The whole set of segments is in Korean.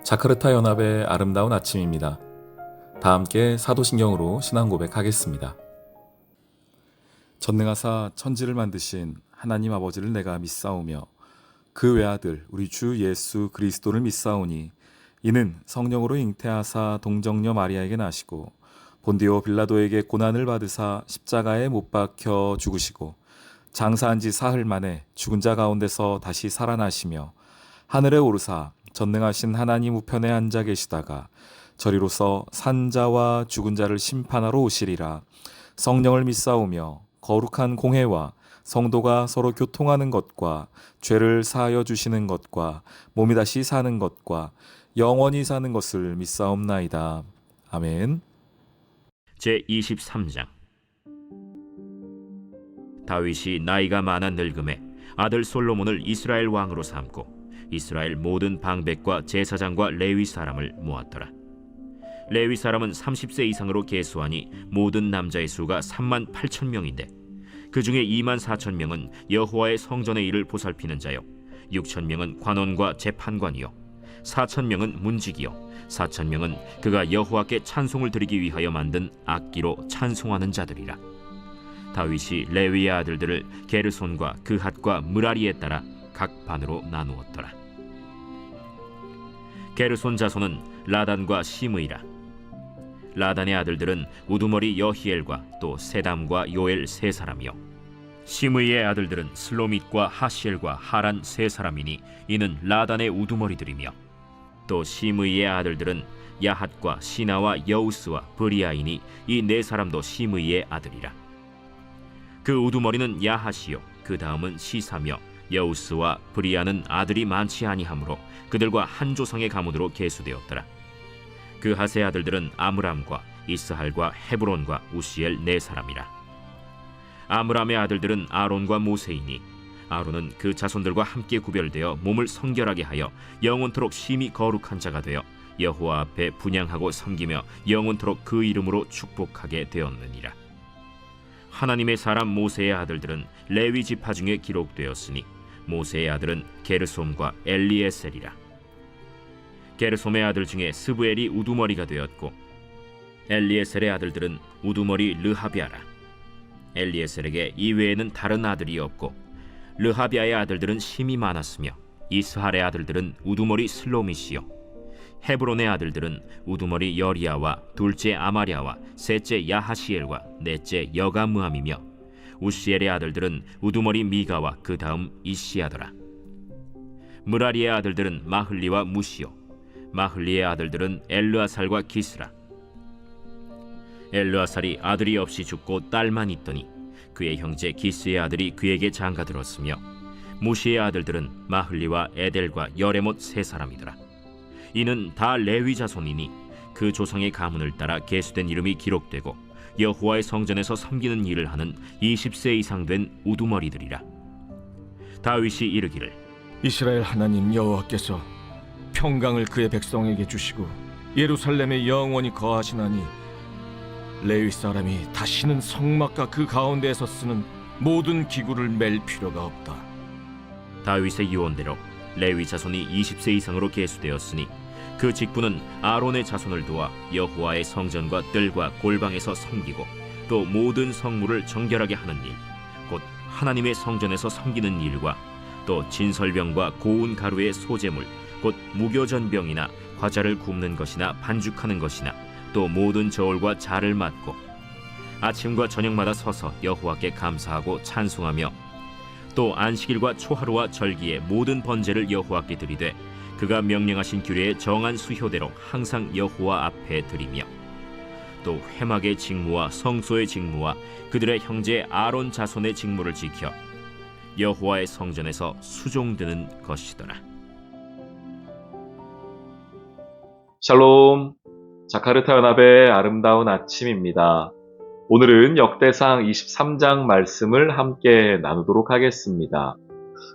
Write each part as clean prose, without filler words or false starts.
자카르타 연합의 아름다운 아침입니다. 다 함께 사도신경으로 신앙 고백하겠습니다. 전능하사 천지를 만드신 하나님 아버지를 내가 믿사오며 그 외아들 우리 주 예수 그리스도를 믿사오니 이는 성령으로 잉태하사 동정녀 마리아에게 나시고 본디오 빌라도에게 고난을 받으사 십자가에 못 박혀 죽으시고 장사한 지 사흘 만에 죽은 자 가운데서 다시 살아나시며 하늘에 오르사 전능하신 하나님 우편에 앉아 계시다가 저리로서 산자와 죽은 자를 심판하러 오시리라. 성령을 믿사오며 거룩한 공회와 성도가 서로 교통하는 것과 죄를 사하여 주시는 것과 몸이 다시 사는 것과 영원히 사는 것을 믿사옵나이다. 아멘. 제23장. 다윗이 나이가 많아 늙음에 아들 솔로몬을 이스라엘 왕으로 삼고 이스라엘 모든 방백과 제사장과 레위 사람을 모았더라. 레위 사람은 30세 이상으로 계수하니 모든 남자의 수가 3만 8천 명인데 그 중에 2만 4천 명은 여호와의 성전의 일을 보살피는 자요 6천 명은 관원과 재판관이요 4천 명은 문지기요 4천 명은 그가 여호와께 찬송을 드리기 위하여 만든 악기로 찬송하는 자들이라. 다윗이 레위의 아들들을 게르손과 그핫과 므라리에 따라 각 반으로 나누었더라. 게르손 자손은 라단과 시므이라. 라단의 아들들은 우두머리 여히엘과 또 세담과 요엘 세 사람이요 시므이의 아들들은 슬로밋과 하시엘과 하란 세 사람이니 이는 라단의 우두머리들이며 또 시므이의 아들들은 야핫과 시나와 여우스와 브리아이니 이 네 사람도 시므이의 아들이라. 그 우두머리는 야핫이요 그 다음은 시사며 여우스와 브리아는 아들이 많지 아니하므로 그들과 한 조상의 가문으로 계수되었더라. 그 하세 아들들은 아므람과 이스할과 헤브론과 우시엘 네 사람이라. 아므람의 아들들은 아론과 모세이니 아론은 그 자손들과 함께 구별되어 몸을 성결하게 하여 영원토록 심히 거룩한 자가 되어 여호와 앞에 분향하고 섬기며 영원토록 그 이름으로 축복하게 되었느니라. 하나님의 사람 모세의 아들들은 레위 지파 중에 기록되었으니 모세의 아들은 게르솜과 엘리에셀이라. 게르솜의 아들 중에 스브엘이 우두머리가 되었고 엘리에셀의 아들들은 우두머리 르하비아라. 엘리에셀에게 이외에는 다른 아들이 없고 르하비아의 아들들은 심이 많았으며 이스할의 아들들은 우두머리 슬로미시요 헤브론의 아들들은 우두머리 여리야와 둘째 아마랴와 셋째 야하시엘과 넷째 여가므함이며 우시엘의 아들들은 우두머리 미가와 그 다음 이시야더라. 므라리의 아들들은 마흘리와 무시요 마흘리의 아들들은 엘르아살과 기스라. 엘르아살이 아들이 없이 죽고 딸만 있더니 그의 형제 기스의 아들이 그에게 장가들었으며 무시의 아들들은 마흘리와 에델과 여레못 세 사람이더라. 이는 다 레위 자손이니 그 조상의 가문을 따라 계수된 이름이 기록되고 여호와의 성전에서 섬기는 일을 하는 20세 이상 된 우두머리들이라. 다윗이 이르기를 이스라엘 하나님 여호와께서 평강을 그의 백성에게 주시고 예루살렘에 영원히 거하시나니 레위 사람이 다시는 성막과 그 가운데에서 쓰는 모든 기구를 맬 필요가 없다. 다윗의 유언대로 레위 자손이 20세 이상으로 계수되었으니 그 직분은 아론의 자손을 도와 여호와의 성전과 뜰과 골방에서 섬기고 또 모든 성물을 정결하게 하는 일, 곧 하나님의 성전에서 섬기는 일과 또 진설병과 고운 가루의 소재물, 곧 무교전병이나 과자를 굽는 것이나 반죽하는 것이나 또 모든 저울과 자를 맡고 아침과 저녁마다 서서 여호와께 감사하고 찬송하며 또 안식일과 초하루와 절기의 모든 번제를 여호와께 드리되 그가 명령하신 규례의 정한 수효대로 항상 여호와 앞에 드리며 또 회막의 직무와 성소의 직무와 그들의 형제 아론 자손의 직무를 지켜 여호와의 성전에서 수종드는 것이더라. 샬롬. 자카르타 연합의 아름다운 아침입니다. 오늘은 역대상 23장 말씀을 함께 나누도록 하겠습니다.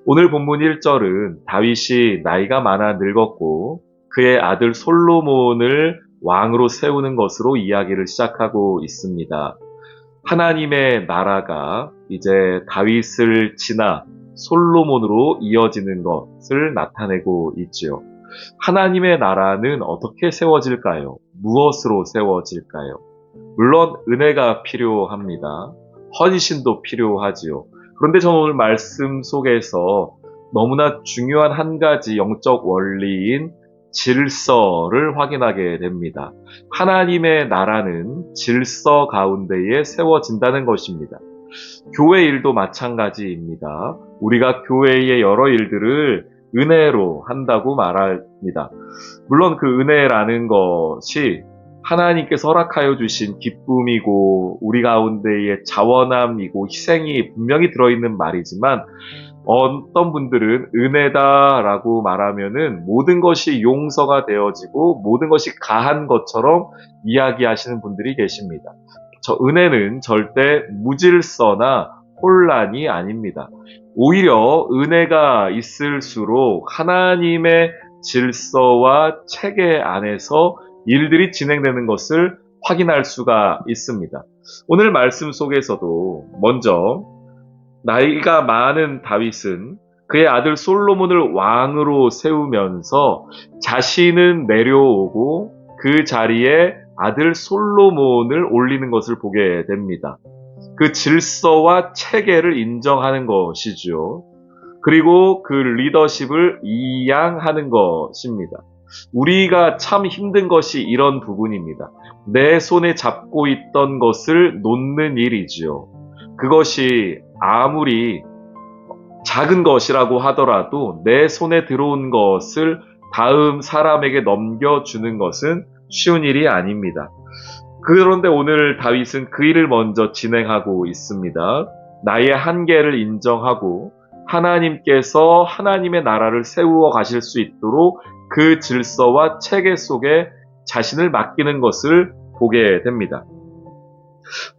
오늘 본문 1절은 다윗이 나이가 많아 늙었고 그의 아들 솔로몬을 왕으로 세우는 것으로 이야기를 시작하고 있습니다. 하나님의 나라가 이제 다윗을 지나 솔로몬으로 이어지는 것을 나타내고 있지요. 하나님의 나라는 어떻게 세워질까요? 무엇으로 세워질까요? 물론 은혜가 필요합니다. 헌신도 필요하지요. 그런데 저는 오늘 말씀 속에서 너무나 중요한 한 가지 영적 원리인 질서를 확인하게 됩니다. 하나님의 나라는 질서 가운데에 세워진다는 것입니다. 교회 일도 마찬가지입니다. 우리가 교회의 여러 일들을 은혜로 한다고 말합니다. 물론 그 은혜라는 것이 하나님께서 허락하여 주신 기쁨이고 우리 가운데의 자원함이고 희생이 분명히 들어있는 말이지만 어떤 분들은 은혜다라고 말하면은 모든 것이 용서가 되어지고 모든 것이 가한 것처럼 이야기하시는 분들이 계십니다. 저 은혜는 절대 무질서나 혼란이 아닙니다. 오히려 은혜가 있을수록 하나님의 질서와 체계 안에서 일들이 진행되는 것을 확인할 수가 있습니다. 오늘 말씀 속에서도 먼저 나이가 많은 다윗은 그의 아들 솔로몬을 왕으로 세우면서 자신은 내려오고 그 자리에 아들 솔로몬을 올리는 것을 보게 됩니다. 그 질서와 체계를 인정하는 것이죠. 그리고 그 리더십을 이양하는 것입니다. 우리가 참 힘든 것이 이런 부분입니다. 내 손에 잡고 있던 것을 놓는 일이지요. 그것이 아무리 작은 것이라고 하더라도 내 손에 들어온 것을 다음 사람에게 넘겨주는 것은 쉬운 일이 아닙니다. 그런데 오늘 다윗은 그 일을 먼저 진행하고 있습니다. 나의 한계를 인정하고 하나님께서 하나님의 나라를 세우어 가실 수 있도록 그 질서와 체계 속에 자신을 맡기는 것을 보게 됩니다.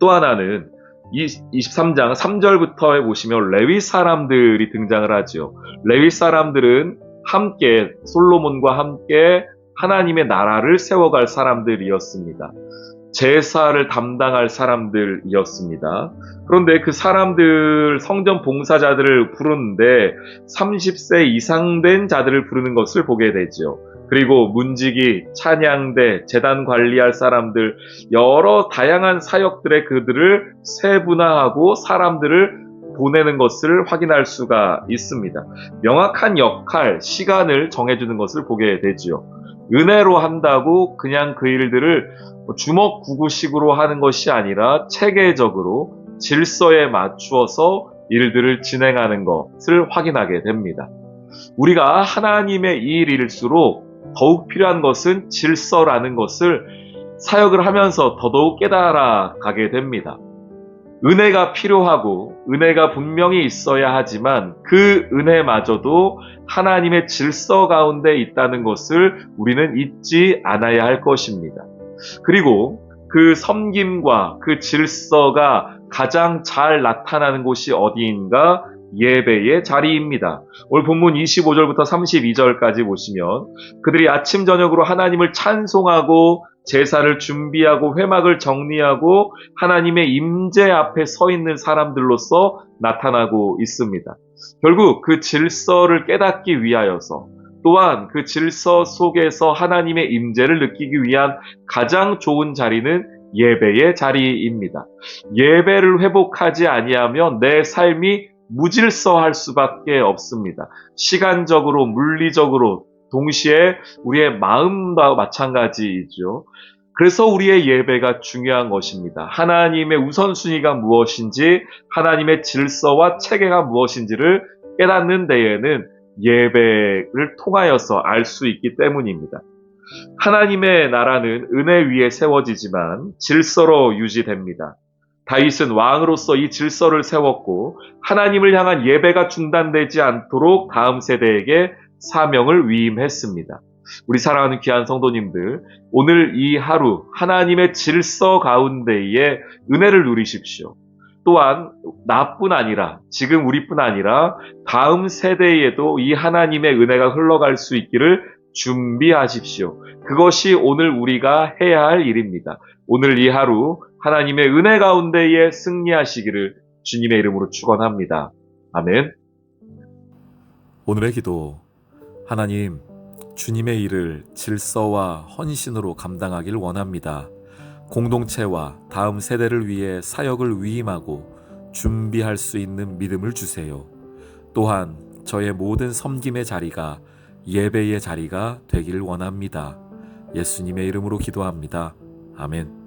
또 하나는 23장 3절부터에 보시면 레위 사람들이 등장을 하죠. 레위 사람들은 함께 솔로몬과 함께 하나님의 나라를 세워갈 사람들이었습니다. 제사를 담당할 사람들이었습니다. 그런데 그 사람들 성전 봉사자들을 부르는데 30세 이상 된 자들을 부르는 것을 보게 되죠. 그리고 문지기, 찬양대, 제단 관리할 사람들, 여러 다양한 사역들의 그들을 세분화하고 사람들을 보내는 것을 확인할 수가 있습니다. 명확한 역할, 시간을 정해주는 것을 보게 되죠. 은혜로 한다고 그냥 그 일들을 주먹구구식으로 하는 것이 아니라 체계적으로 질서에 맞추어서 일들을 진행하는 것을 확인하게 됩니다. 우리가 하나님의 일일수록 더욱 필요한 것은 질서라는 것을 사역을 하면서 더더욱 깨달아 가게 됩니다. 은혜가 필요하고 은혜가 분명히 있어야 하지만 그 은혜마저도 하나님의 질서 가운데 있다는 것을 우리는 잊지 않아야 할 것입니다. 그리고 그 섬김과 그 질서가 가장 잘 나타나는 곳이 어디인가? 예배의 자리입니다. 오늘 본문 25절부터 32절까지 보시면 그들이 아침 저녁으로 하나님을 찬송하고 제사를 준비하고 회막을 정리하고 하나님의 임재 앞에 서 있는 사람들로서 나타나고 있습니다. 결국 그 질서를 깨닫기 위하여서 또한 그 질서 속에서 하나님의 임재를 느끼기 위한 가장 좋은 자리는 예배의 자리입니다. 예배를 회복하지 아니하면 내 삶이 무질서할 수밖에 없습니다. 시간적으로, 물리적으로, 동시에 우리의 마음과 마찬가지이죠. 그래서 우리의 예배가 중요한 것입니다. 하나님의 우선순위가 무엇인지, 하나님의 질서와 체계가 무엇인지를 깨닫는 데에는 예배를 통하여서 알 수 있기 때문입니다. 하나님의 나라는 은혜 위에 세워지지만 질서로 유지됩니다. 다윗은 왕으로서 이 질서를 세웠고 하나님을 향한 예배가 중단되지 않도록 다음 세대에게 사명을 위임했습니다. 우리 사랑하는 귀한 성도님들, 오늘 이 하루 하나님의 질서 가운데에 은혜를 누리십시오. 또한 나뿐 아니라 지금 우리뿐 아니라 다음 세대에도 이 하나님의 은혜가 흘러갈 수 있기를 준비하십시오. 그것이 오늘 우리가 해야 할 일입니다. 오늘 이 하루 하나님의 은혜 가운데에 승리하시기를 주님의 이름으로 축원합니다. 아멘. 오늘의 기도. 하나님, 주님의 일을 질서와 헌신으로 감당하길 원합니다. 공동체와 다음 세대를 위해 사역을 위임하고 준비할 수 있는 믿음을 주세요. 또한 저의 모든 섬김의 자리가 예배의 자리가 되길 원합니다. 예수님의 이름으로 기도합니다. 아멘.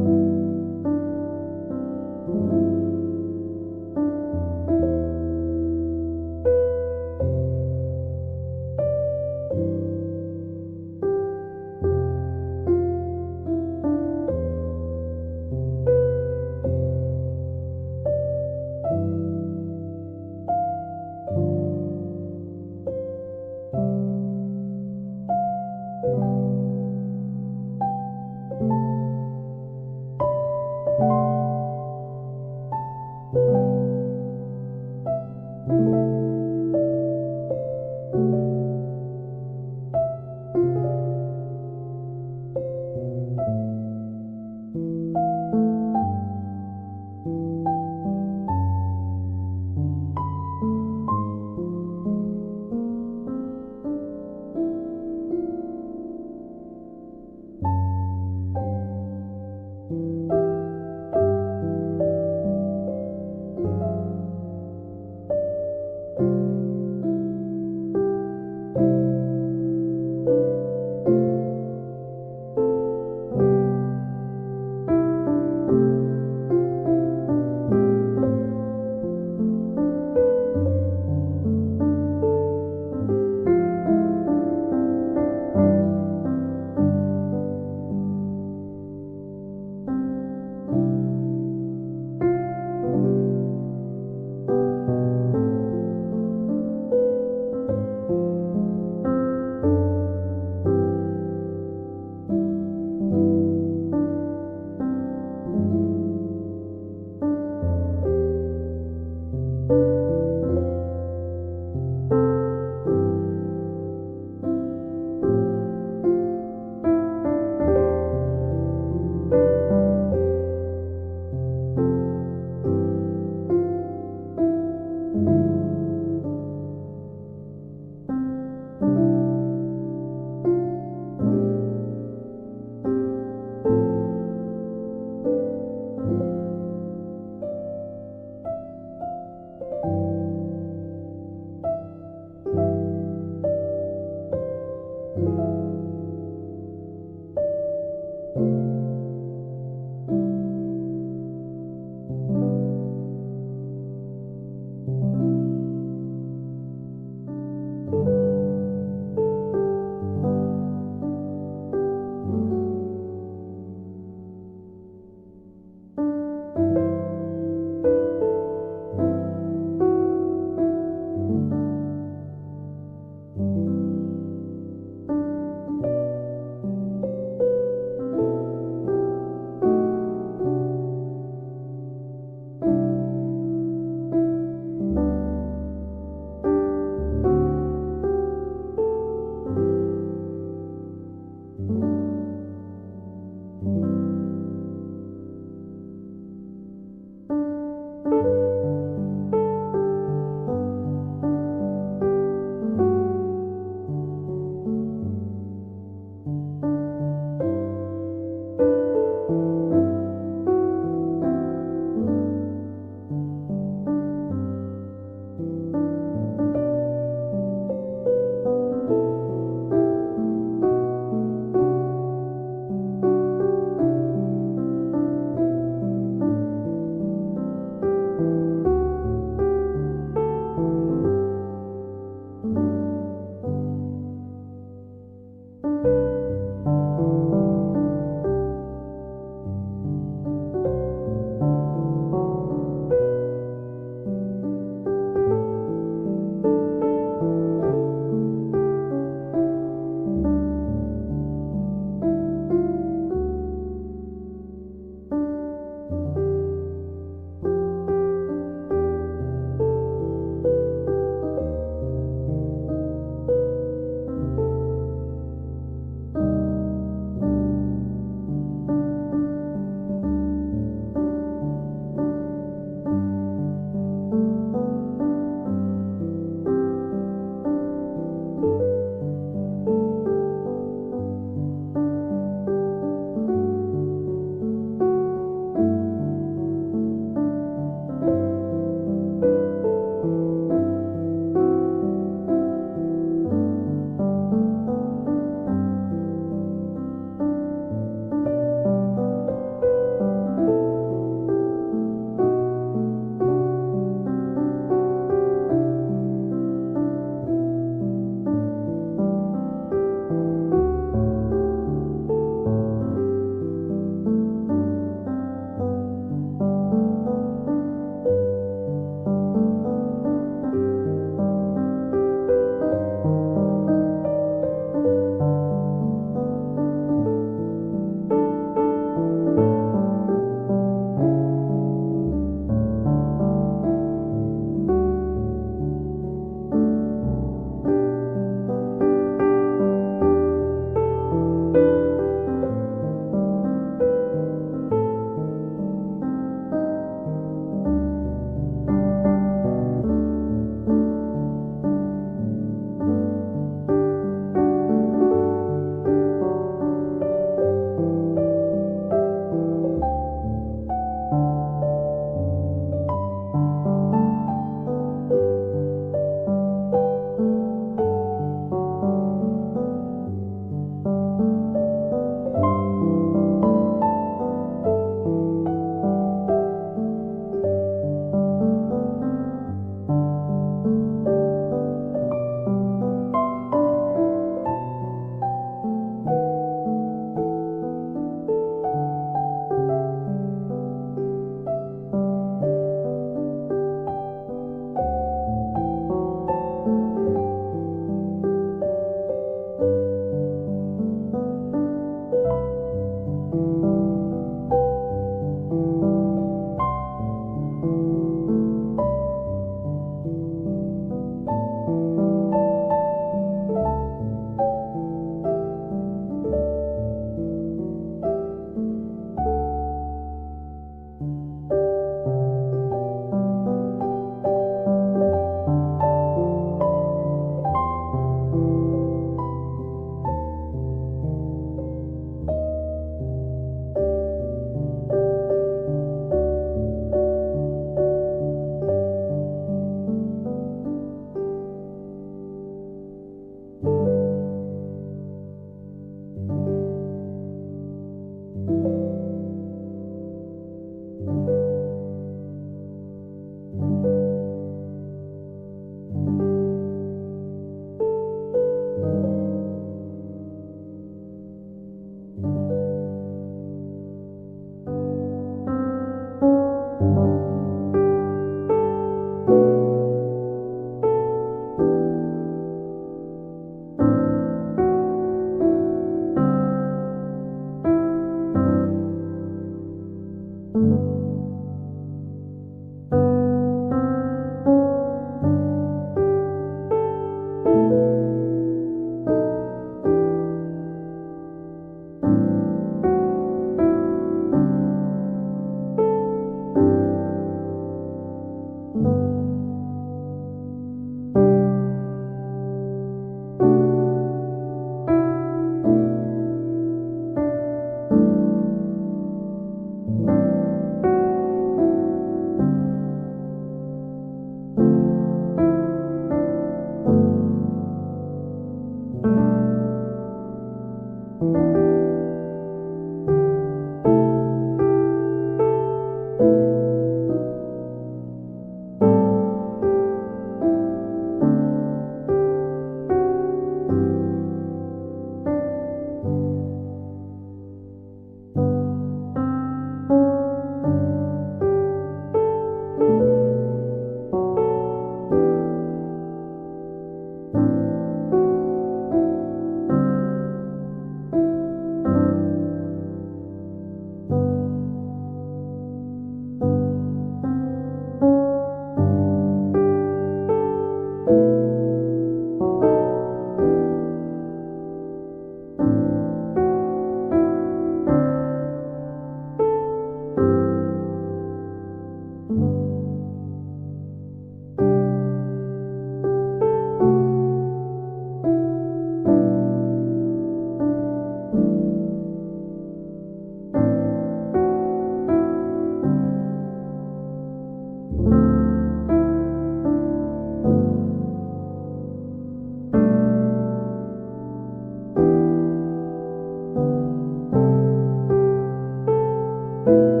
아멘.